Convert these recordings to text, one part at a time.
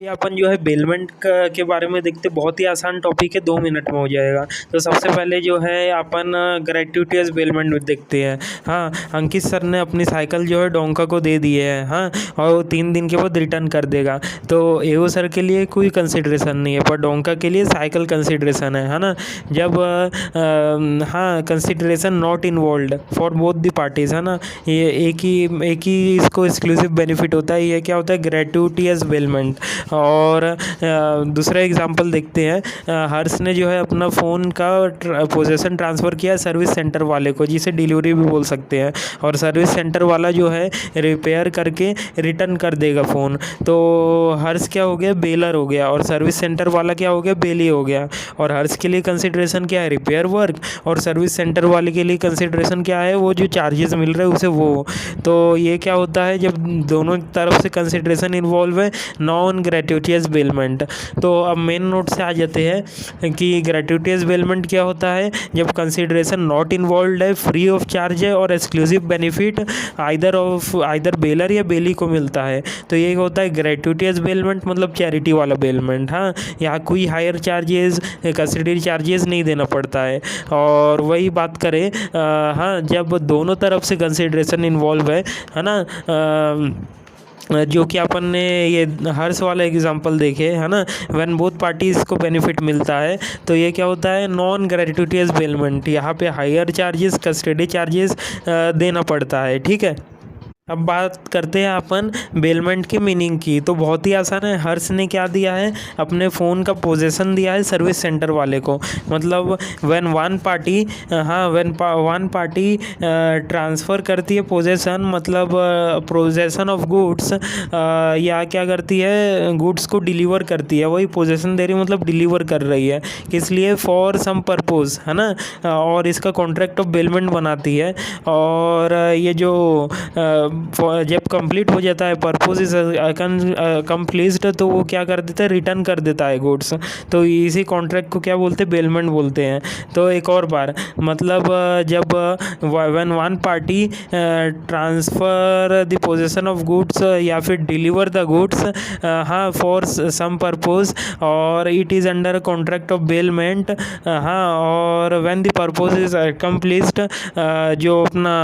ये अपन जो है बेलमेंट के बारे में देखते, बहुत ही आसान टॉपिक है, 2 मिनट में हो जाएगा। तो सबसे पहले जो है अपन ग्रेट्यूटियस बेलमेंट देखते हैं। हाँ, अंकित सर ने अपनी साइकिल जो है डोंका को दे दी है। हाँ, और वो 3 दिन के बाद रिटर्न कर देगा। तो एओ सर के लिए कोई कंसिड्रेशन नहीं है, पर डोंका के लिए साइकिल कंसिड्रेशन है ना। जब हाँ, consideration not involve for both the parties, है ना। ये एक ही इसको एक्सक्लूसिव बेनिफिट होता है। ये क्या होता है? ग्रेट्यूटियस बेलमेंट। और दूसरा एग्जांपल देखते हैं। हर्ष ने जो है अपना फ़ोन का पोजेसन ट्रांसफ़र किया सर्विस सेंटर वाले को, जिसे डिलीवरी भी बोल सकते हैं। और सर्विस सेंटर वाला जो है रिपेयर करके रिटर्न कर देगा फ़ोन। तो हर्ष क्या हो गया? बेलर हो गया। और सर्विस सेंटर वाला क्या हो गया? बेली हो गया। और हर्ष के लिए कंसिड्रेशन क्या है? Repair work. और सर्विस सेंटर वाले के लिए कंसिड्रेशन क्या है? वो जो चार्जेस मिल रहे हैं उसे वो। तो ये क्या होता है जब दोनों तरफ से कंसिड्रेशन इन्वॉल्व है? Non gratuitous bailment. तो अब मेन नोट से आ जाते हैं कि ग्रेट्यूटियस बेलमेंट क्या होता है? जब कंसिडरेशन नॉट इन्वॉल्व है, फ्री ऑफ चार्ज है और एक्सक्लूसिव बेनिफिट आइदर बेलर या बेली को मिलता है। तो ये होता है ग्रेट्यूटियस बेलमेंट, मतलब चैरिटी वाला बेलमेंट। हाँ, यहाँ कोई हायर चार्जेस, कस्टडी चार्जेस नहीं देना पड़ता है। और वही बात करें, हाँ, जब दोनों तरफ से कंसिडरेशन इन्वॉल्व है ना। जो कि अपन ने ये हर्ष वाला एग्जांपल देखे, है ना। व्हेन बोथ पार्टीज़ को बेनिफिट मिलता है, तो ये क्या होता है? Non gratuitous bailment. यहाँ पे हायर चार्जेस, कस्टडी चार्जेस देना पड़ता है। ठीक है। अब बात करते हैं अपन बेलमेंट की मीनिंग की। तो बहुत ही आसान है। हर्ष ने क्या दिया है? अपने फ़ोन का पोजेसन दिया है सर्विस सेंटर वाले को। मतलब व्हेन वन पार्टी, हाँ, वन पार्टी ट्रांसफ़र करती है पोजेसन, मतलब पोजेसन ऑफ गुड्स, या क्या करती है? गुड्स को डिलीवर करती है। वही पोजेसन दे रही है, मतलब डिलीवर कर रही है। किस लिए? फॉर सम पर्पज़, है ना। और इसका कॉन्ट्रैक्ट ऑफ बेलमेंट बनाती है। और ये जो जब कंप्लीट हो जाता है, पर्पस इज कंप्लीट, तो वो क्या कर देता है? रिटर्न कर देता है गुड्स। तो इसी कॉन्ट्रैक्ट को क्या बोलते हैं? बेलमेंट बोलते हैं। तो एक और बार, मतलब जब when one party transfer the possession of goods या फिर डिलीवर द गुड्स, हाँ, फॉर सम पर्पस, और it is under contract of bailment. हाँ, और when the purpose is complete, जो अपना,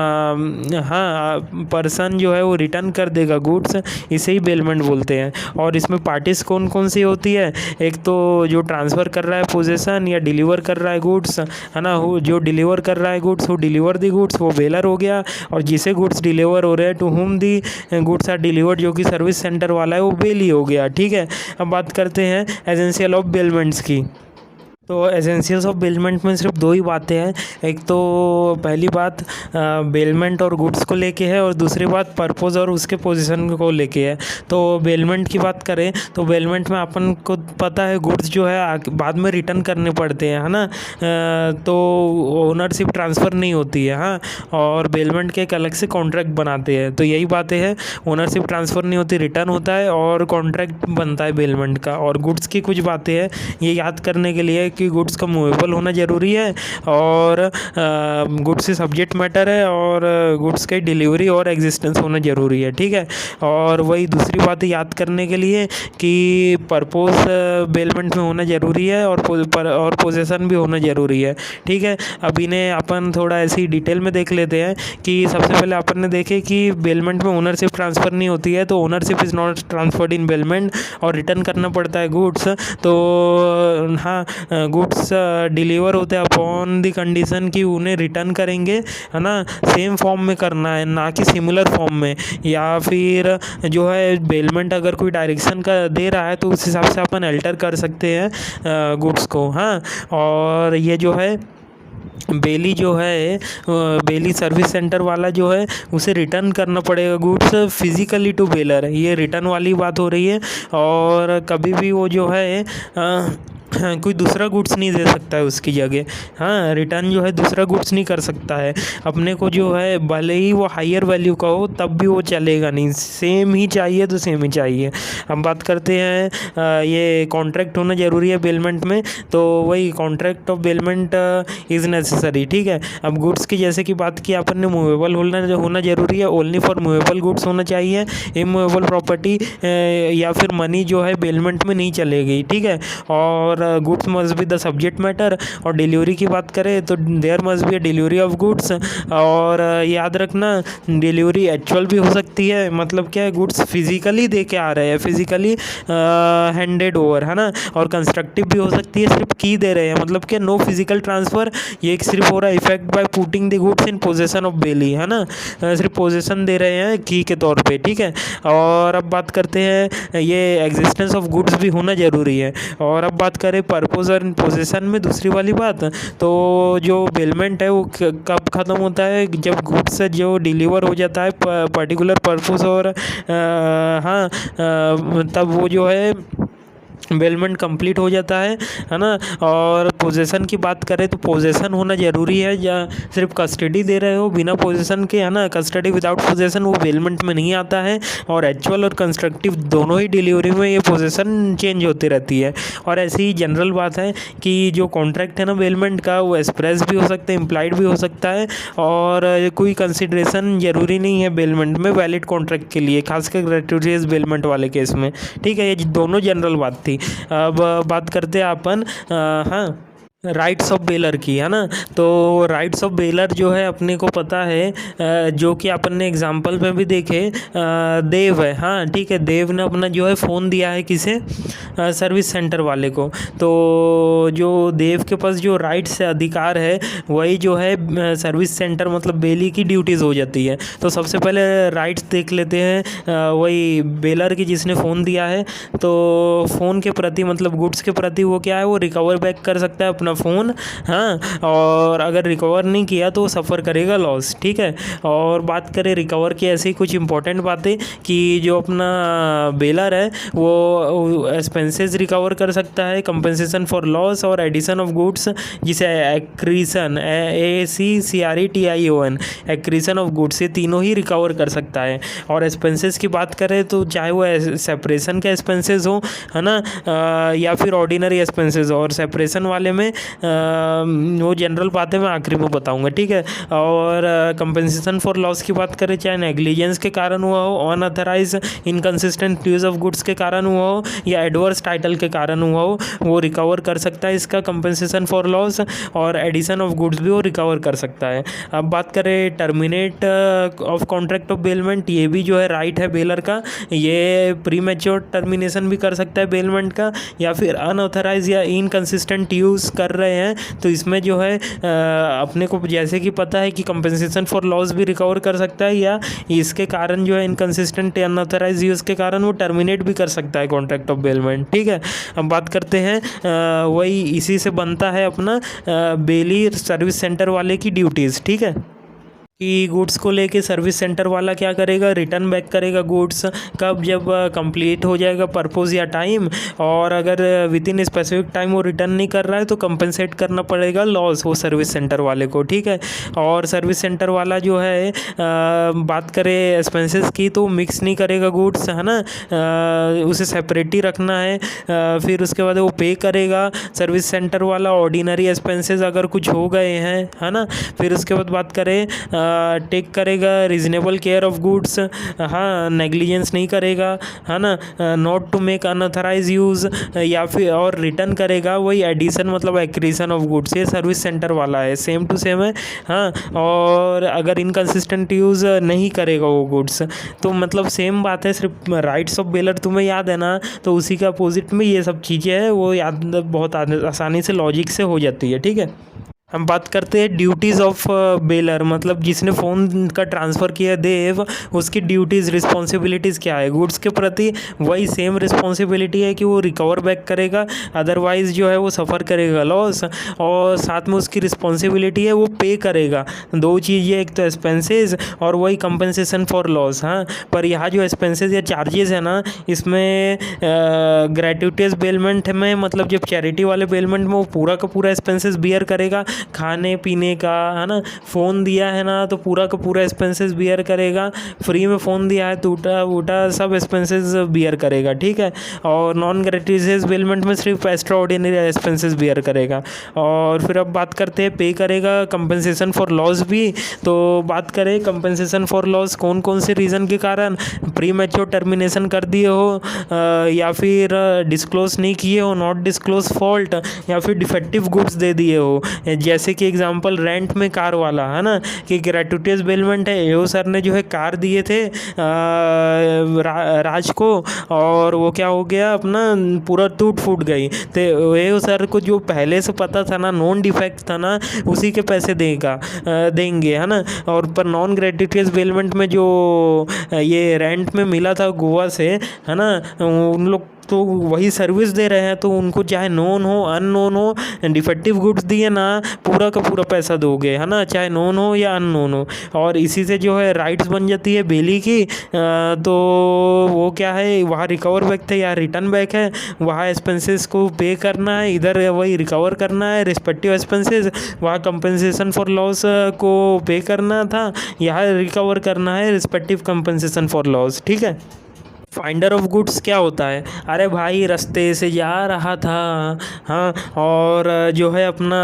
हाँ, पर्सन जो है वो रिटर्न कर देगा गुड्स, इसे ही बेलमेंट बोलते हैं। और इसमें पार्टीज कौन कौन सी होती है? एक तो जो ट्रांसफ़र कर रहा है पोजेसन या डिलीवर कर रहा है गुड्स, है ना। जो डिलीवर कर रहा है गुड्स, वो डिलीवर दी गुड्स, वो बेलर हो गया। और जिसे गुड्स डिलीवर हो रहे हैं, to whom the goods are delivered, जो कि सर्विस सेंटर वाला है, वो बेली हो गया। ठीक है। अब बात करते हैं एसेंशियल ऑफ बेलमेंट्स की। तो एसेंशियल्स ऑफ बेलमेंट में सिर्फ 2 ही बातें हैं। एक तो पहली बात बेलमेंट और गुड्स को लेके है, और दूसरी बात पर्पस और उसके पोजीशन को लेके है। तो बेलमेंट की बात करें तो बेलमेंट में अपन को पता है गुड्स जो है बाद में रिटर्न करने पड़ते हैं, है ना। तो ओनरशिप ट्रांसफ़र नहीं होती है। हाँ, और बेलमेंट के एक अलग से कॉन्ट्रैक्ट बनाते हैं। तो यही बातें हैं, ओनरशिप ट्रांसफ़र नहीं होती, रिटर्न होता है, और कॉन्ट्रैक्ट बनता है बेलमेंट का। और गुड्स की कुछ बातें हैं ये याद करने के लिए कि गुड्स का मूवेबल होना ज़रूरी है, और गुड्स से सब्जेक्ट मैटर है, और गुड्स की डिलीवरी और एग्जिस्टेंस होना ज़रूरी है। ठीक है। और वही दूसरी बात याद करने के लिए कि पर्पस बेलमेंट में होना ज़रूरी है, और पोजेसन भी होना ज़रूरी है। ठीक है। अब इन्हें अपन थोड़ा ऐसी डिटेल में देख लेते हैं कि सबसे पहले अपन ने देखे कि बेलमेंट में ओनरशिप ट्रांसफ़र नहीं होती है, तो ownership is not transferred in bailment, और रिटर्न करना पड़ता है गुड्स। तो हाँ, गुड्स डिलीवर होते हैं अपॉन द कंडीशन कि उन्हें रिटर्न करेंगे, है ना। सेम फॉर्म में करना है, ना कि सिमिलर फॉर्म में। या फिर जो है बेलमेंट अगर कोई डायरेक्शन का दे रहा है, तो उस हिसाब से अपन अल्टर कर सकते हैं गुड्स को। हाँ, और ये जो है बेली जो है, बेली सर्विस सेंटर वाला जो है, उसे रिटर्न करना पड़ेगा गुड्स फिज़िकली टू बेलर। ये रिटर्न वाली बात हो रही है। और कभी भी वो जो है हाँ, कोई दूसरा गुड्स नहीं दे सकता है उसकी जगह। हाँ, रिटर्न जो है दूसरा गुड्स नहीं कर सकता है। अपने को जो है भले ही वो हायर वैल्यू का हो तब भी वो चलेगा नहीं, सेम ही चाहिए तो सेम ही चाहिए। हम बात करते हैं ये कॉन्ट्रैक्ट होना ज़रूरी है बेलमेंट में, तो वही contract of bailment is necessary. ठीक है, अब गुड्स की जैसे कि बात की अपन ने, मूवेबल होना ज़रूरी है, ओनली फॉर मूवेबल गुड्स होना चाहिए। इमूवेबल प्रॉपर्टी या फिर मनी जो है बेलमेंट में नहीं चलेगी। ठीक है, और goods must be the subject matter. और डिलीवरी की बात करें तो there must be a delivery of goods. और याद रखना डिलीवरी एक्चुअल भी हो सकती है, मतलब क्या है, गुड्स फिजिकली दे के आ रहे हैं, फिजिकली हैंडेड ओवर, है ना। और कंस्ट्रक्टिव भी हो सकती है, सिर्फ की दे रहे हैं, मतलब क्या नो फिजिकल ट्रांसफ़र, ये सिर्फ हो रहा है effect by putting the goods in possession of belly, है ना। सिर्फ पोजेसन दे रहे हैं की के तौर पे। ठीक है, और अब बात करते हैं ये एग्जिस्टेंस ऑफ गुड्स भी होना ज़रूरी है। और अब बात करें पर्पस और पोजीशन में दूसरी वाली बात, तो जो बेलमेंट है वो कब ख़त्म होता है, जब गुड्स जो डिलीवर हो जाता है पर्टिकुलर पर्पस, और हाँ तब वो जो है बेलमेंट कंप्लीट हो जाता है ना। और पोजेसन की बात करें तो पोजेसन होना ज़रूरी है, या सिर्फ कस्टडी दे रहे हो बिना पोजेसन के, है ना। कस्टडी विदाउट पोजेसन वो बेलमेंट में नहीं आता है। और एक्चुअल और कंस्ट्रक्टिव दोनों ही डिलीवरी में ये पोजेसन चेंज होती रहती है। और ऐसी ही जनरल बात है कि जो कॉन्ट्रैक्ट है ना बेलमेंट का, वो एक्सप्रेस भी हो सकता है, इम्प्लाइड भी हो सकता है, और कोई कंसिड्रेशन ज़रूरी नहीं है बेलमेंट में वैलिड कॉन्ट्रैक्ट के लिए, खासकर ग्रेट्यूटियस बेलमेंट वाले केस में। ठीक है, ये दोनों जनरल बात थी। अब बात करते हैं अपन हाँ राइट्स ऑफ बेलर की, है ना। तो राइट्स ऑफ बेलर जो है अपने को पता है, जो कि अपन ने एग्जांपल में भी देखे, देव है। हाँ ठीक है, देव ने अपना जो है फ़ोन दिया है किसे, सर्विस सेंटर वाले को। तो जो देव के पास जो राइट्स है, अधिकार है, वही जो है सर्विस सेंटर मतलब बेली की ड्यूटीज़ हो जाती है। तो सबसे पहले राइट्स देख लेते हैं वही बेलर की जिसने फ़ोन दिया है। तो फ़ोन के प्रति मतलब गुड्स के प्रति वो क्या है, वो रिकवर बैक कर सकता है अपना फ़ोन। हाँ, और अगर रिकवर नहीं किया तो सफ़र करेगा लॉस। ठीक है, और बात करें रिकवर की ऐसी कुछ इंपॉर्टेंट बातें कि जो अपना बेलर है वो एक्सपेंसेस रिकवर कर सकता है, कंपनसेशन फॉर लॉस और एडिशन ऑफ गुड्स, जिसे एक्रीसन ACCRETION एक्रीसन ऑफ गुड्स, ये तीनों ही रिकवर कर सकता है। और एक्सपेंसेस की बात करें तो चाहे वो सेपरेशन के एक्सपेंसेस हो, है ना, या फिर ऑर्डिनरी एक्सपेंसेस हो। और सेपरेशन वाले में वो जनरल बातें मैं आखिरी में बताऊंगा। ठीक है, और कंपनसेशन फॉर लॉस की बात करें, चाहे नेग्लिजेंस के कारण हुआ हो, unauthorised inconsistent use of goods के कारण हुआ हो, या एडवर्स टाइटल के कारण हुआ हो, वो रिकवर कर सकता है इसका कंपनसेशन फॉर लॉस। और एडिशन ऑफ गुड्स भी वो रिकवर कर सकता है। अब बात करें terminate of contract of bailment, ये भी जो है राइट है बेलर का। ये प्री मैच्योर टर्मिनेशन भी कर सकता है बेलमेंट का, या फिर अनऑथराइज या इनकंसिस्टेंट यूज़ कर रहे हैं तो इसमें जो है अपने को जैसे कि पता है कि कंपनसेशन फॉर लॉस भी रिकवर कर सकता है, या इसके कारण जो है इनकंसिस्टेंट या अनऑथराइज यूज़ के कारण वो टर्मिनेट भी कर सकता है कॉन्ट्रैक्ट ऑफ बेलमेंट। ठीक है, अब बात करते हैं वही इसी से बनता है अपना बेली सर्विस सेंटर वाले की ड्यूटीज़। ठीक है, कि गुड्स को लेके सर्विस सेंटर वाला क्या करेगा, रिटर्न बैक करेगा गुड्स कब, जब कंप्लीट हो जाएगा पर्पस या टाइम। और अगर विद इन स्पेसिफिक टाइम वो रिटर्न नहीं कर रहा है तो कंपनसेट करना पड़ेगा लॉस वो सर्विस सेंटर वाले को। ठीक है, और सर्विस सेंटर वाला जो है बात करें एक्सपेंसेस की तो मिक्स नहीं करेगा गुड्स, है ना, उसे सेपरेट ही रखना है। फिर उसके बाद वो पे करेगा सर्विस सेंटर वाला ऑर्डिनरी एक्सपेंसेस अगर कुछ हो गए हैं, है ना। फिर उसके बाद बात करें टेक करेगा रीजनेबल केयर ऑफ गुड्स, हाँ नेग्लिजेंस नहीं करेगा, है ना, not to make unauthorised use, या फिर और रिटर्न करेगा वही एडिशन मतलब एक्रीशन ऑफ गुड्स, ये सर्विस सेंटर वाला है, सेम टू सेम है। हाँ, और अगर इनकंसिस्टेंट यूज़ नहीं करेगा वो गुड्स तो मतलब सेम बात है, सिर्फ राइट्स ऑफ बेलर तुम्हें याद है ना, तो उसी का अपोजिट में ये सब चीज़ें हैं वो याद बहुत आसानी से लॉजिक से हो जाती है। ठीक है, हम बात करते हैं ड्यूटीज़ ऑफ बेलर, मतलब जिसने फ़ोन का ट्रांसफ़र किया देव, उसकी ड्यूटीज़ रिस्पॉन्सिबिलिटीज़ क्या है गुड्स के प्रति। वही सेम रिस्पॉन्सिबिलिटी है कि वो रिकवर बैक करेगा, अदरवाइज़ जो है वो सफ़र करेगा लॉस, और साथ में उसकी रिस्पॉन्सिबिलिटी है वो पे करेगा। दो चीज़ें, एक तो एक्सपेंसेस और वही कंपनसेशन फॉर लॉस। हाँ, पर यहाँ जो एक्सपेंसेस या चार्जेस है ना, इसमें ग्रेट्यूटियस बेलमेंट में, मतलब जब चैरिटी वाले बेलमेंट में वो पूरा का पूरा एक्सपेंसेस बियर करेगा, खाने पीने का, है ना। फ़ोन दिया है ना तो पूरा का पूरा एक्सपेंसेस बियर करेगा, फ्री में फ़ोन दिया है टूटा वूटा सब एक्सपेंसेस बियर करेगा, ठीक है। और नॉन ग्रेट्यूटियस बेलमेंट में सिर्फ एक्स्ट्रा ऑर्डिनरी एक्सपेंसेस बियर करेगा। और फिर अब बात करते हैं पे करेगा कंपनसेशन फॉर लॉस भी। तो बात करें कंपनसेशन फॉर लॉस कौन कौन से रीज़न के कारण, प्री मैच्योर टर्मिनेशन कर दिए हो, या फिर डिस्क्लोज नहीं किए हो, नॉट डिस्क्लोज फॉल्ट, या फिर डिफेक्टिव गुड्स दे दिए हो। जैसे कि एग्जांपल रेंट में कार वाला, है ना, कि ग्रेट्यूटियस बेलमेंट है, एओ सर ने जो है कार दिए थे राज को, और वो क्या हो गया अपना पूरा टूट फूट गई। तो एओ सर को जो पहले से पता था ना, नॉन डिफेक्ट था ना, उसी के पैसे देंगे, है ना। और पर नॉन ग्रेट्यूटियस बेलमेंट में जो ये रेंट में मिला था गोवा से, है ना, उन लोग तो वही सर्विस दे रहे हैं, तो उनको चाहे नोन हो अननोन हो, डिफेक्टिव गुड्स दिए ना, पूरा का पूरा पैसा दोगे, है ना, चाहे नोन हो या अननोन हो। और इसी से जो है राइट्स बन जाती है बेली की। तो वो क्या है, वहाँ रिकवर बैक थे या रिटर्न बैक है, वहाँ एक्सपेंसेस को पे करना है, इधर वही रिकवर करना है रिस्पेक्टिव एक्सपेंसेस, वहाँ कंपनसेशन फॉर लॉस को पे करना था, यहाँ रिकवर करना है रिस्पेक्टिव कंपनसेशन फॉर लॉस, ठीक है। फाइंडर ऑफ गुड्स क्या होता है, अरे भाई रास्ते से जा रहा था, हाँ, और जो है अपना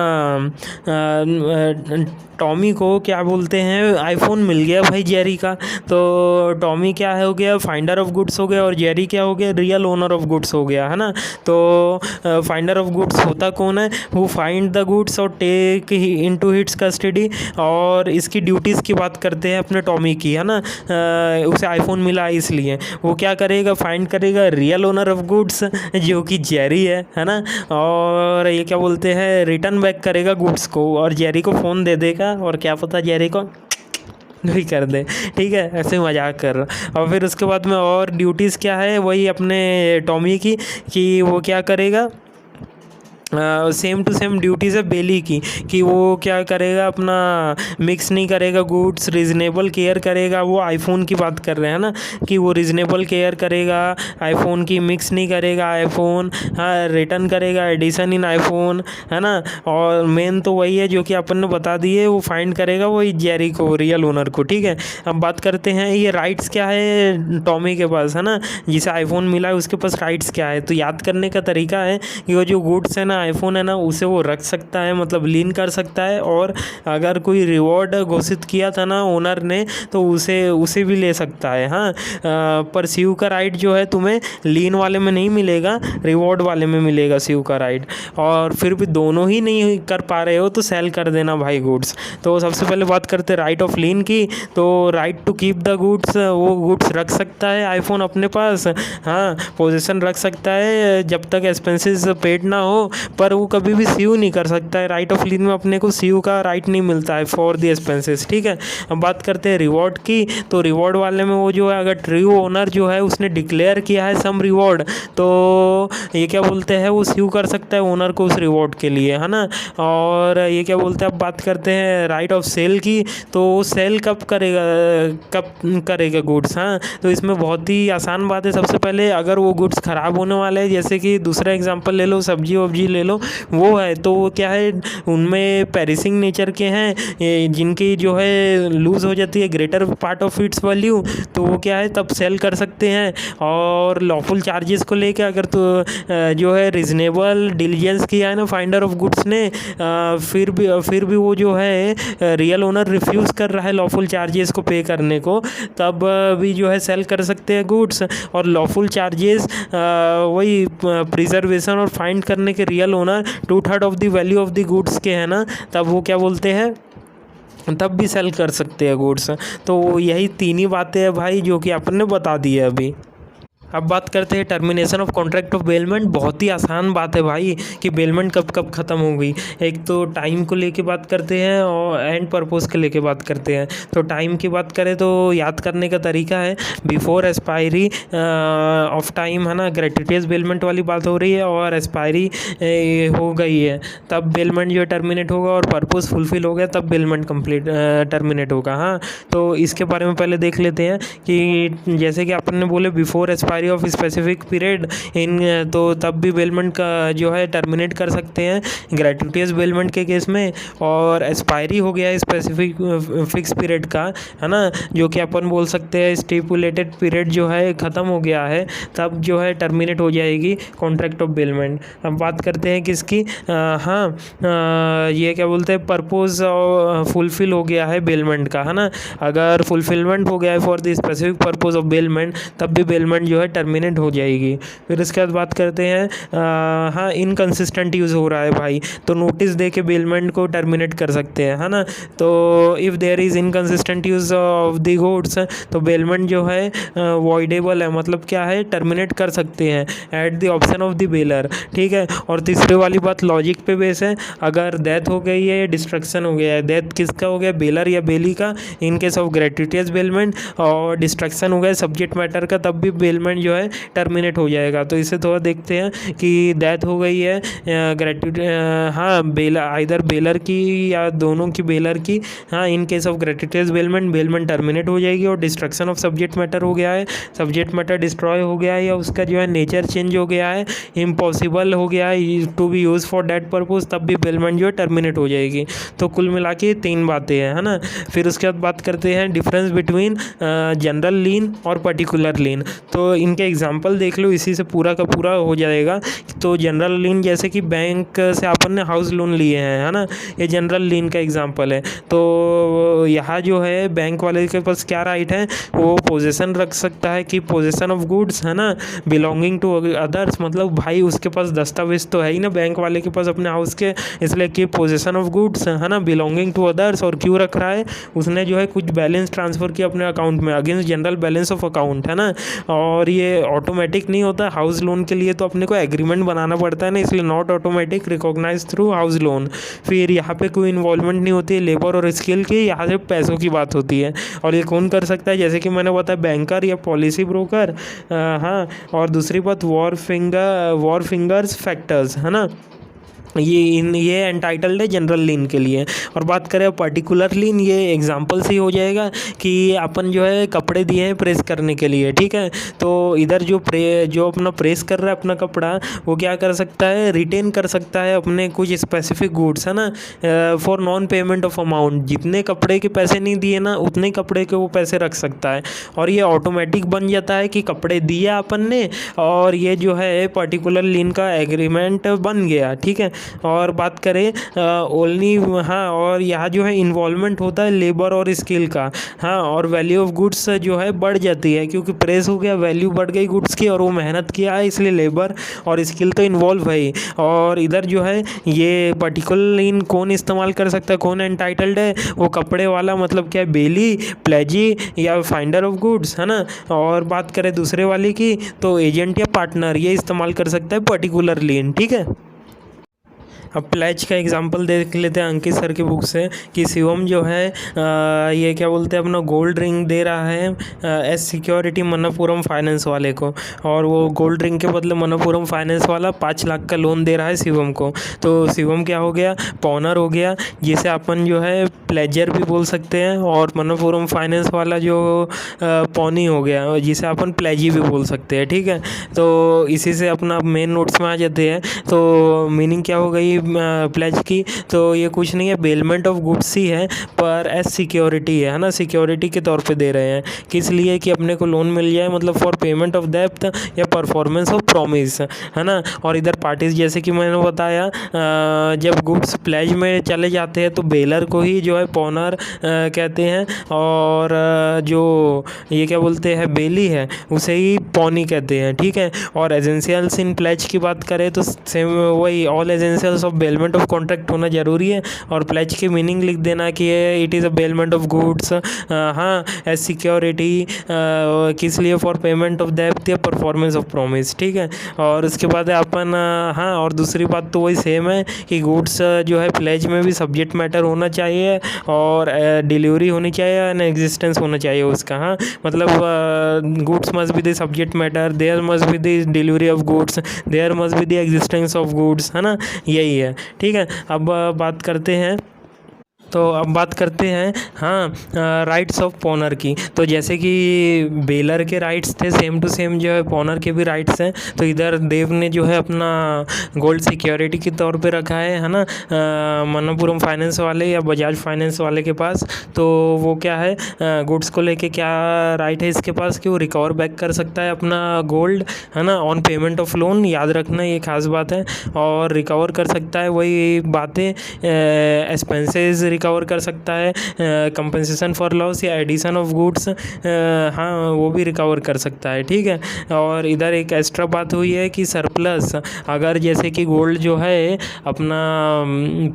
टॉमी को क्या बोलते हैं, आईफोन मिल गया भाई जेरी का। तो टॉमी क्या हो गया, फाइंडर ऑफ गुड्स हो गया, और जेरी क्या हो गया, रियल ओनर ऑफ गुड्स हो गया, है ना। तो फाइंडर ऑफ गुड्स होता कौन है, वो फाइंड द गुड्स और टेक इनटू हिट्स कस्टडी। और इसकी ड्यूटीज़ की बात करते हैं अपने टॉमी की, है ना। उसे आईफोन मिला इसलिए वो क्या करेगा, फाइंड करेगा रियल ओनर ऑफ गुड्स जो कि जेरी है ना। और ये क्या बोलते हैं, रिटर्न बैक करेगा गुड्स को, और जेरी को फ़ोन दे देगा, और क्या पता जेरी को भी कर दे, ठीक है, ऐसे मजाक कर रहा। और फिर उसके बाद में और ड्यूटीज़ क्या है, वही अपने टॉमी की, कि वो क्या करेगा, सेम टू सेम ड्यूटीज़ है बेली की, कि वो क्या करेगा, अपना मिक्स नहीं करेगा गुड्स, रीज़नेबल केयर करेगा। वो आईफोन की बात कर रहे हैं ना, कि वो रीज़नेबल केयर करेगा आईफोन की, मिक्स नहीं करेगा आईफोन, हाँ, रिटर्न करेगा एडिशन इन आईफोन, है ना। और मेन तो वही है जो कि अपन ने बता दिए, वो फाइंड करेगा वही जेरी को, रियल ओनर को, ठीक है। अब बात करते हैं ये राइट्स क्या है टॉमी के पास, है ना, जिसे आईफोन मिला है उसके पास राइट्स क्या है। तो याद करने का तरीका है कि वो जो गुड्स है ना, आईफोन है ना, उसे वो रख सकता है, मतलब लीन कर सकता है, और अगर कोई रिवॉर्ड घोषित किया था ना ओनर ने, तो उसे भी ले सकता है। हाँ, पर सीयू का राइट जो है तुम्हें लीन वाले में नहीं मिलेगा, रिवॉर्ड वाले में मिलेगा सीयू का राइट। और फिर भी दोनों ही नहीं कर पा रहे हो तो सेल कर देना भाई गुड्स। तो सबसे पहले बात करते हैं राइट ऑफ लीन की। तो right to keep the goods, वो गुड्स रख सकता है आईफोन अपने पास, हाँ, पोजीशन रख सकता है जब तक एक्सपेंसेस पेड ना हो, पर वो कभी भी सीयू नहीं कर सकता है। राइट ऑफ लीन में अपने को सीयू का राइट नहीं मिलता है फॉर द एक्सपेंसेस, ठीक है। अब बात करते हैं रिवॉर्ड की। तो रिवॉर्ड वाले में वो जो है, अगर ट्रू ओनर जो है उसने डिक्लेयर किया है सम रिवॉर्ड, तो ये क्या बोलते हैं, वो सीयू कर सकता है ओनर को उस रिवॉर्ड के लिए, है ना। और ये क्या बोलते हैं, अब बात करते हैं राइट ऑफ सेल की। तो सेल कब करेगा गुड्स, हाँ। तो इसमें बहुत ही आसान बात है। सबसे पहले अगर वो गुड्स ख़राब होने वाले हैं, जैसे कि दूसरा एग्जांपल ले लो, सब्जी वब्जी ले लो, वो है, तो वो क्या है, उनमें पेरिसिंग नेचर के हैं, जिनकी जो है लूज़ हो जाती है greater part of its value, तो वो क्या है तब सेल कर सकते हैं। और लॉफुल चार्जेस को लेकर अगर तो जो है रीजनेबल डिलीजेंस किया है ना फाइंडर ऑफ गुड्स ने, फिर भी वो जो है रियल ओनर रिफ्यूज़ कर रहा है लॉफुल चार्जेस को पे करने को, तब भी जो है सेल कर सकते हैं गुड्स। और लॉफुल चार्जेस वही प्रिजर्वेशन और फाइंड करने के real owner 2/3 of the value of the goods के, है ना, तब वो क्या बोलते हैं, तब भी सेल कर सकते हैं गुड्स। तो यही तीन ही बातें हैं भाई जो कि अपन ने बता दी है अभी। अब बात करते हैं termination of contract of bailment. बहुत ही आसान बात है भाई कि बेलमेंट कब कब ख़त्म होगी। एक तो टाइम को लेके बात करते हैं और एंड पर्पस के लेके बात करते हैं। तो टाइम की बात करें तो याद करने का तरीका है बिफोर एक्सपायरी ऑफ टाइम, है ना, ग्रेट्युटियस बेलमेंट वाली बात हो रही है और एक्सपायरी हो गई है तब बेलमेंट जो है टर्मिनेट होगा, और पर्पस फुलफिल हो गया तब बेलमेंट कंप्लीट टर्मिनेट होगा। हाँ, तो इसके बारे में पहले देख लेते हैं कि जैसे कि अपन ने बोले before expiry of specific period in, तो तब भी बेलमेंट का जो है टर्मिनेट कर सकते हैं ग्रेट्युटियस बेलमेंट के केस में। और एक्सपायरी हो गया है स्पेसिफिक फिक्स पीरियड का, है ना, जो कि अपन बोल सकते हैं स्टिपुलेटेड पीरियड जो है ख़त्म हो गया है, तब जो है टर्मिनेट हो जाएगी कॉन्ट्रैक्ट ऑफ बेलमेंट। अब बात करते हैं किसकी, हाँ, ये क्या बोलते हैं, पर्पस फुलफिल हो गया है बेलमेंट का, है ना। अगर फुलफिलमेंट हो गया है for the specific purpose of bailment, तब भी बेलमेंट जो है टर्मिनेट हो जाएगी। फिर इसके बाद बात करते हैं, हाँ, इनकंसिस्टेंट यूज़ हो रहा है भाई, तो नोटिस दे के बेलमेंट को टर्मिनेट कर सकते हैं, है ना। तो if there is inconsistent use of the goods, तो बेलमेंट जो है वॉइडेबल है, मतलब क्या है, टर्मिनेट कर सकते हैं at the option of the baler, ठीक है। और तीसरी वाली बात लॉजिक पे बेस है, अगर डेथ हो गई है या डिस्ट्रक्शन हो गया है, डेथ किसका हो गया, बेलर या बेली का इन केस ऑफ ग्रेट्युटियस बेलमेंट, और डिस्ट्रक्शन हो गया सब्जेक्ट मैटर का, तब भी बेलमेंट जो है टर्मिनेट हो जाएगा। तो इसे थोड़ा देखते हैं कि डेथ हो गई है हाँ, बेलर, आइदर बेलर की या दोनों की, बेलर की, हाँ, in case of gratuitous bailment terminate हो जाएगी। और डिस्ट्रक्शन ऑफ सब्जेक्ट मैटर हो गया है, सब्जेक्ट मैटर डिस्ट्रॉय हो गया है या उसका जो है नेचर चेंज हो गया है, इम्पॉसिबल हो गया है to be use for that purpose, तब भी बेलमेंट जो है टर्मिनेट हो जाएगी। तो कुल मिला के 3 बातें हैं, है ना। फिर उसके बाद बात करते हैं डिफरेंस बिटवीन जनरल लीन और पर्टिकुलर लीन। तो इनके एग्जांपल देख लो, इसी से पूरा का पूरा हो जाएगा। तो जनरल लीन जैसे कि बैंक से अपन ने हाउस लोन लिए हैं, है ना, ये जनरल लीन का एग्जांपल है। तो यहाँ जो है बैंक वाले के पास क्या राइट है, वो पोजेसन रख सकता है कि पोजेसन ऑफ गुड्स, है ना, बिलोंगिंग टू अदर्स, मतलब भाई उसके पास दस्तावेज तो है ही ना बैंक वाले के पास अपने हाउस के, इसलिए कि पोजेसन ऑफ गुड्स, है ना, बिलोंगिंग टू अदर्स। और क्यों रख रहा है, उसने जो है कुछ बैलेंस ट्रांसफ़र किया अपने अकाउंट में against general balance of account, है ना। और ये ऑटोमेटिक नहीं होता, हाउस लोन के लिए तो अपने को एग्रीमेंट बनाना पड़ता है ना, इसलिए not automatic, recognise through house loan. फिर यहाँ पे कोई इन्वॉल्वमेंट नहीं होती है लेबर और स्किल की, यहाँ से पैसों की बात होती है। और ये कौन कर सकता है, जैसे कि मैंने बताया बैंकर या पॉलिसी ब्रोकर, हाँ। और दूसरी बात वॉर फिंगर्स फैक्टर्स, है ना, ये एंटाइटल्ड है जनरल लीन के लिए। और बात करें पर्टिकुलर लीन, ये एग्जांपल से ही हो जाएगा कि अपन जो है कपड़े दिए हैं प्रेस करने के लिए, ठीक है। तो इधर जो अपना प्रेस कर रहा है अपना कपड़ा, वो क्या कर सकता है, रिटेन कर सकता है अपने कुछ स्पेसिफिक गुड्स, है ना, for non payment of amount. जितने कपड़े के पैसे नहीं दिए ना, उतने कपड़े के वो पैसे रख सकता है। और ये ऑटोमेटिक बन जाता है कि कपड़े दिया अपन ने, और ये जो है पर्टिकुलर लीन का एग्रीमेंट बन गया, ठीक है। और बात करें ओनली, हाँ, और यहाँ जो है इन्वॉल्वमेंट होता है लेबर और स्किल का, हाँ। और वैल्यू ऑफ गुड्स जो है बढ़ जाती है, क्योंकि प्रेस हो गया, वैल्यू बढ़ गई गुड्स की, और वो मेहनत किया है, इसलिए लेबर और स्किल तो इन्वॉल्व है ही। और इधर जो है ये पर्टिकुलर लीन कौन इस्तेमाल कर सकता है, कौन एंटाइटल्ड है, वो कपड़े वाला, मतलब क्या, बेली, प्लेजी या फाइंडर ऑफ गुड्स, है ना। और बात करें दूसरे वाले की, तो एजेंट या पार्टनर, ये इस्तेमाल कर सकता है पर्टिकुलर लीन, ठीक है। अब प्लेज का एग्जांपल देख लेते हैं अंकित सर की बुक से, कि शिवम जो है ये क्या बोलते हैं, अपना गोल्ड रिंग दे रहा है एज सिक्योरिटी मनप्पुरम फाइनेंस वाले को, और वो गोल्ड रिंग के बदले मनप्पुरम फाइनेंस वाला 5 लाख का लोन दे रहा है शिवम को। तो शिवम क्या हो गया, पॉनर हो गया, जिसे अपन जो है प्लेजर भी बोल सकते हैं, और मनप्पुरम फाइनेंस वाला जो पॉनी हो गया, जिसे अपन प्लेजी भी बोल सकते हैं, ठीक है। तो इसी से अपना मेन नोट्स में आ जाते हैं। तो मीनिंग क्या हो गई प्लेज की, तो ये कुछ नहीं है, बेलमेंट ऑफ गुड्स ही है, पर एज सिक्योरिटी है ना, सिक्योरिटी के तौर पे दे रहे हैं। किस लिए, कि अपने को लोन मिल जाए, मतलब फॉर पेमेंट ऑफ डेब्ट या परफॉर्मेंस ऑफ प्रॉमिस, है ना। और इधर पार्टीज, जैसे कि मैंने बताया, जब गुड्स प्लेज में चले जाते हैं तो बेलर को ही जो है पॉनर कहते हैं, और जो ये क्या बोलते हैं बेली है, उसे ही पॉनी कहते हैं, ठीक है। और एजेंशियल्स इन प्लेज की बात करें तो सेम वही, all essentials of bailment of contract होना ज़रूरी है, और प्लेज की मीनिंग लिख देना कि it is a bailment of goods, हाँ, एज सिक्योरिटी, किस लिए, फॉर पेमेंट ऑफ डेब्ट या परफॉर्मेंस ऑफ प्रॉमिस, ठीक है। और उसके बाद अपन हाँ, और दूसरी बात तो वही सेम है कि गुड्स जो है प्लेज में भी सब्जेक्ट मैटर होना चाहिए और डिलीवरी होनी चाहिए एंड एग्जिस्टेंस होना चाहिए उसका, हाँ, मतलब goods must be the subject matter, there must be the delivery of goods, there must be the existence of goods, है ना, यही है, ठीक है। अब बात करते हैं हाँ, राइट्स ऑफ पॉनर की। तो जैसे कि बेलर के राइट्स थे, सेम टू सेम जो है पॉनर के भी राइट्स हैं। तो इधर देव ने जो है अपना गोल्ड सिक्योरिटी के तौर पे रखा है ना, मनप्पुरम फाइनेंस वाले या बजाज फाइनेंस वाले के पास। तो वो क्या है, गुड्स को लेके क्या राइट है इसके पास कि वो रिकवर बैक कर सकता है अपना गोल्ड, है ना, ऑन पेमेंट ऑफ लोन, याद रखना ये खास बात है। और रिकवर कर सकता है वही बातें, एक्सपेंसेस रिकवर कर सकता है, कंपनसेशन फॉर लॉस या एडिशन ऑफ गुड्स, हाँ, वो भी रिकवर कर सकता है, ठीक है। और इधर एक एक्स्ट्रा बात हुई है कि सरप्लस, अगर जैसे कि गोल्ड जो है अपना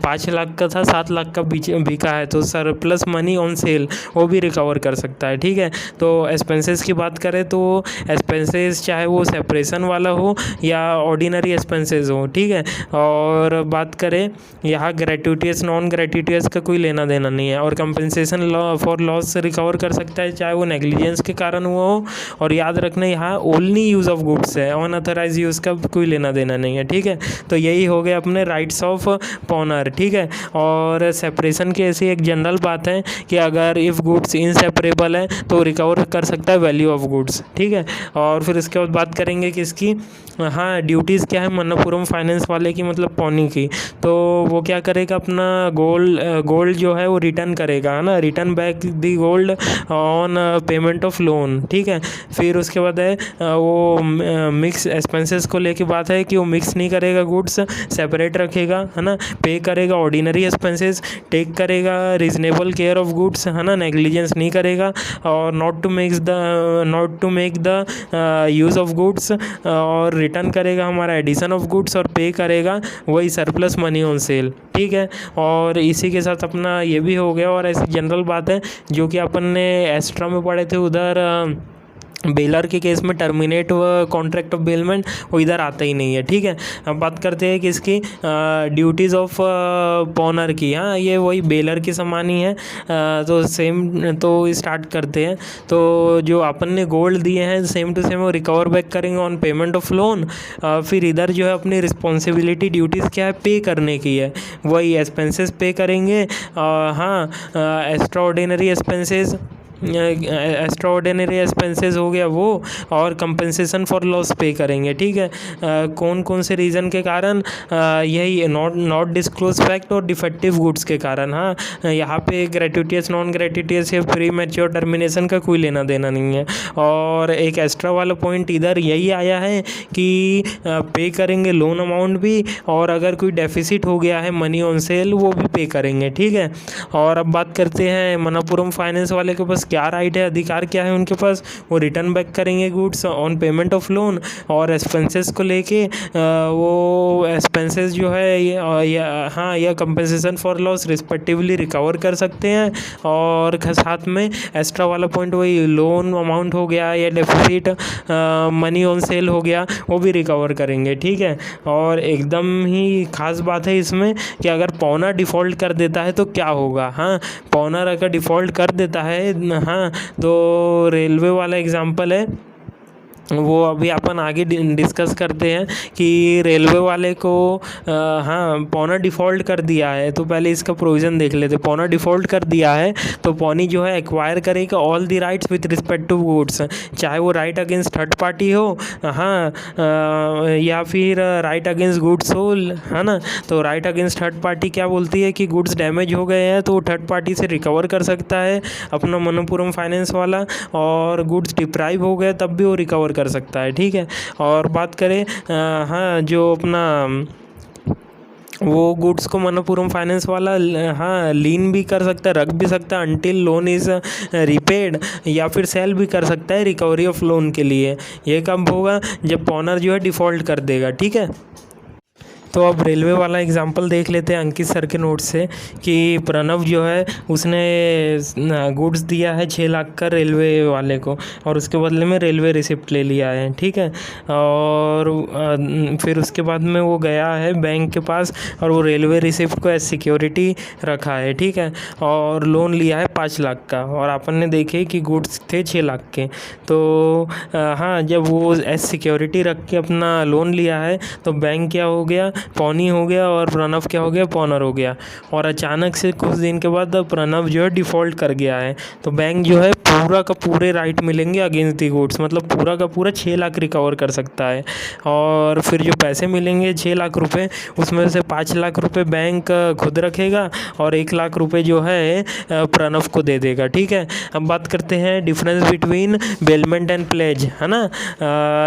5 लाख का था, 7 लाख का बिका है, तो सरप्लस मनी ऑन सेल वो भी रिकवर कर सकता है, ठीक है। तो एक्सपेंसेस की बात करें तो एक्सपेंसेस चाहे वो सेपरेशन वाला हो या ऑर्डिनरी एक्सपेंसेस हो, ठीक है। और बात करें यहाँ ग्रेट्यूटियस नॉन ग्रेट्यूटियस का कोई लेना देना नहीं है। और कंपनसेशन फॉर लॉस रिकवर कर सकता है चाहे वो नेग्लिजेंस के कारण हुआ हो। और याद रखना यहाँ ओनली यूज़ ऑफ गुड्स है, अनऑथराइज यूज़ का कोई लेना देना नहीं है, ठीक है। तो यही हो गया अपने राइट्स ऑफ पॉनर, ठीक है। और सेपरेशन की ऐसी एक जनरल बात है कि अगर इफ़ गुड्स इनसेपरेबल है तो रिकवर कर सकता है वैल्यू ऑफ गुड्स, ठीक है। और फिर इसके बाद बात करेंगे किसकी, हाँ, ड्यूटीज़ क्या है मनप्पुरम फाइनेंस वाले की, मतलब पौनी की। तो वो क्या करेगा, अपना गोल्ड जो है वो रिटर्न करेगा, है ना, return back the gold on payment of loan, ठीक है। फिर उसके बाद है वो मिक्स एक्सपेंसेस को लेके बात है कि वो मिक्स नहीं करेगा, गुड्स सेपरेट रखेगा, है ना। पे करेगा ऑर्डिनरी एक्सपेंसेस, टेक करेगा रीजनेबल केयर ऑफ गुड्स, है ना, नेग्लिजेंस नहीं करेगा। और not to make the use of goods, और रिटर्न करेगा हमारा एडिशन ऑफ गुड्स, और पे करेगा वही सरप्लस मनी ऑन सेल, ठीक है। और इसी के साथ अपना ये भी हो गया। और ऐसी जनरल बात है जो कि अपन ने एक्स्ट्रा में पढ़े थे उधर बेलर के केस में टर्मिनेट कॉन्ट्रैक्ट ऑफ बेलमेंट, वो इधर आता ही नहीं है, ठीक है। अब बात करते हैं कि इसकी ड्यूटीज़ ऑफ पॉनर की, हाँ, ये वही बेलर के समान ही है। तो सेम, तो स्टार्ट करते हैं। तो जो अपन ने गोल्ड दिए हैं सेम टू सेम वो रिकवर बैक करेंगे ऑन पेमेंट ऑफ लोन। फिर इधर जो है अपनी रिस्पॉन्सिबिलिटी ड्यूटीज़ क्या है, पे करने की है, वही एक्सपेंसेस पे करेंगे, हाँ, एक्स्ट्रा ऑर्डिनरी एक्सपेंसेस हो गया वो, और कंपनसेशन फॉर लॉस पे करेंगे, ठीक है। कौन कौन से रीज़न के कारण, यही नॉट डिस्क्लोज फैक्ट और डिफेक्टिव गुड्स के कारण, हाँ, यहाँ पे ग्रेट्यूटियस नॉन ग्रेट्यूटियस या प्री मैच्योर टर्मिनेशन का कोई लेना देना नहीं है। और एक एक्स्ट्रा वाला पॉइंट इधर यही आया है कि पे करेंगे लोन अमाउंट भी, और अगर कोई डेफिसिट हो गया है मनी ऑन सेल वो भी पे करेंगे, ठीक है। और अब बात करते हैं मनप्पुरम फाइनेंस वाले के पास क्या राइट है, अधिकार क्या है उनके पास, वो रिटर्न बैक करेंगे goods on payment of loan. और एक्सपेंसेस को लेके वो एक्सपेंसेस जो है या compensation for loss respectively recover कर सकते हैं। और साथ में एक्स्ट्रा वाला पॉइंट वही लोन अमाउंट हो गया या डेफिसिट मनी ऑन सेल हो गया वो भी रिकवर करेंगे, ठीक है। और एकदम ही खास बात है इसमें कि अगर पॉनर डिफ़ॉल्ट कर देता है तो क्या होगा, हाँ, पॉनर अगर डिफ़ॉल्ट कर देता है, हाँ, तो रेलवे वाला एग्जांपल है वो अभी अपन आगे डिस्कस करते हैं कि रेलवे वाले को हाँ पॉनर डिफ़ॉल्ट कर दिया है, तो पहले इसका प्रोविज़न देख लेते। पॉनर डिफ़ॉल्ट कर दिया है तो पॉनी जो है एक्वायर करेगा all the rights with respect to goods, चाहे वो राइट अगेंस्ट थर्ड पार्टी हो, हाँ, या फिर राइट अगेंस्ट गुड्स हो, है ना। तो राइट अगेंस्ट थर्ड पार्टी क्या बोलती है कि गुड्स डैमेज हो गए हैं तो वो थर्ड पार्टी से रिकवर कर सकता है अपना मनप्पुरम फाइनेंस वाला, और गुड्स डिप्राइव हो गए तब भी वो रिकवर कर सकता है, ठीक है। और बात करें हाँ, जो अपना वो गुड्स को मनप्पुरम फाइनेंस वाला हाँ लीन भी कर सकता है, रख भी सकता है अंटिल लोन इज़ रिपेड, या फिर सेल भी कर सकता है रिकवरी ऑफ लोन के लिए। ये कब होगा, जब पॉनर जो है डिफ़ॉल्ट कर देगा, ठीक है। तो अब रेलवे वाला एग्जांपल देख लेते हैं अंकित सर के नोट से कि प्रणव जो है उसने गुड्स दिया है 6 लाख का रेलवे वाले को और उसके बदले में रेलवे रिसिप्ट ले लिया है, ठीक है। और फिर उसके बाद में वो गया है बैंक के पास और वो रेलवे रिसिप्ट को एज सिक्योरिटी रखा है, ठीक है, और लोन लिया है 5 लाख का और अपन ने देखे कि गुड्स थे 6 लाख के। तो हाँ, जब वो एज सिक्योरिटी रख के अपना लोन लिया है तो बैंक क्या हो गया, पौनी हो गया और प्रणव क्या हो गया, पॉनर हो गया। और अचानक से कुछ दिन के बाद प्रणव जो है डिफ़ॉल्ट कर गया है, तो बैंक जो है पूरा का पूरे राइट मिलेंगे अगेंस्ट दी गुड्स, मतलब पूरा का पूरा 6 लाख रिकवर कर सकता है। और फिर जो पैसे मिलेंगे 6 लाख रुपए, उसमें से 5 लाख रुपए बैंक खुद रखेगा और 1 लाख रुपए जो है प्रणव को दे देगा, ठीक है। अब बात करते हैं difference between bailment and pledge, है ना।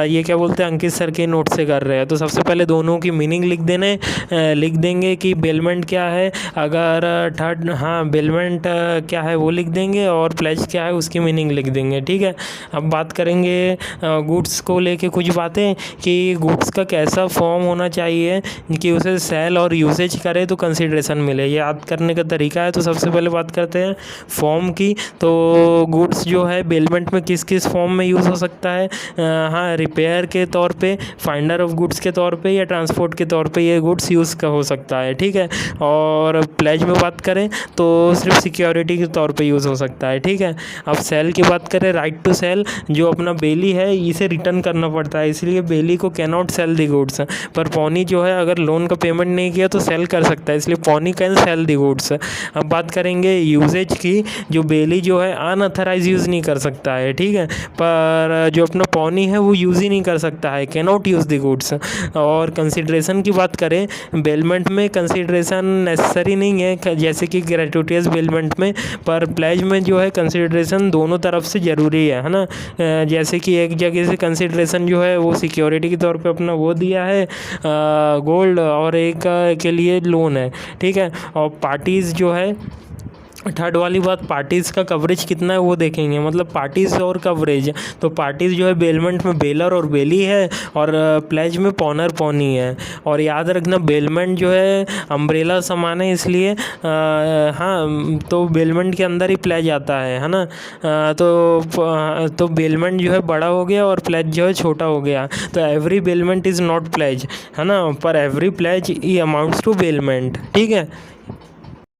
ये क्या बोलते हैं, अंकित सर के नोट से कर रहे हैं। तो सबसे पहले दोनों की मीनिंग लिख देंगे कि बेलमेंट क्या है, अगर थर्ड, हाँ, बेलमेंट क्या है वो लिख देंगे और प्लेज क्या है उसकी मीनिंग लिख देंगे, ठीक है। अब बात करेंगे गुड्स को लेके कुछ बातें कि गुड्स का कैसा फॉर्म होना चाहिए कि उसे सेल और यूसेज करे तो कंसिडरेशन मिले। याद करने का तरीका है। तो सबसे पहले बात करते हैं फॉर्म की। तो गुड्स जो है बेलमेंट में किस किस फॉर्म में यूज़ हो सकता है, हाँ, रिपेयर के तौर पे, फाइंडर ऑफ गुड्स के तौर पे या ट्रांसपोर्ट के तौर पे ये गुड्स यूज़ का हो सकता है, ठीक है। और प्लेज में बात करें तो सिर्फ सिक्योरिटी के तौर पे यूज़ हो सकता है, ठीक है। अब सेल की बात करें, राइट टू सेल, जो अपना बेली है इसे रिटर्न करना पड़ता है, इसलिए बेली को can not sell the goods. पर पौनी जो है अगर लोन का पेमेंट नहीं किया तो सेल कर सकता है, इसलिए पौनी कैन सेल द गुड्स। अब बात करेंगे यूजेज की, जो बेली जो है अनऑथराइज यूज़ नहीं कर सकता है, ठीक है। पर जो अपना पौनी है वो यूज़ ही नहीं कर सकता है, can not use the goods. और कंसिडरेशन की बात करें, बेलमेंट में कंसिडरेशन नेसेसरी नहीं है जैसे कि ग्रेट्युटियस बेलमेंट में, पर प्लेज में जो है कंसिडरेशन दोनों तरफ से ज़रूरी है ना। जैसे कि एक जगह से कंसिडरेशन जो है वो सिक्योरिटी के तौर पे अपना वो दिया है गोल्ड, और एक के लिए लोन है, ठीक है। और पार्टीज़ जो है, थर्ड वाली बात, पार्टीज़ का कवरेज कितना है वो देखेंगे, मतलब पार्टीज़ और कवरेज। तो पार्टीज़ जो है बेलमेंट में बेलर और बेली है और प्लेज में पॉनर पौनी है। और याद रखना बेलमेंट जो है अम्ब्रेला समान है, इसलिए हाँ, तो बेलमेंट के अंदर ही प्लेज आता है ना। तो बेलमेंट जो है बड़ा हो गया और प्लेज जो है छोटा हो गया। तो every bailment is not pledge, है ना, पर एवरी प्लेज ई अमाउंट्स टू बेलमेंट, ठीक है।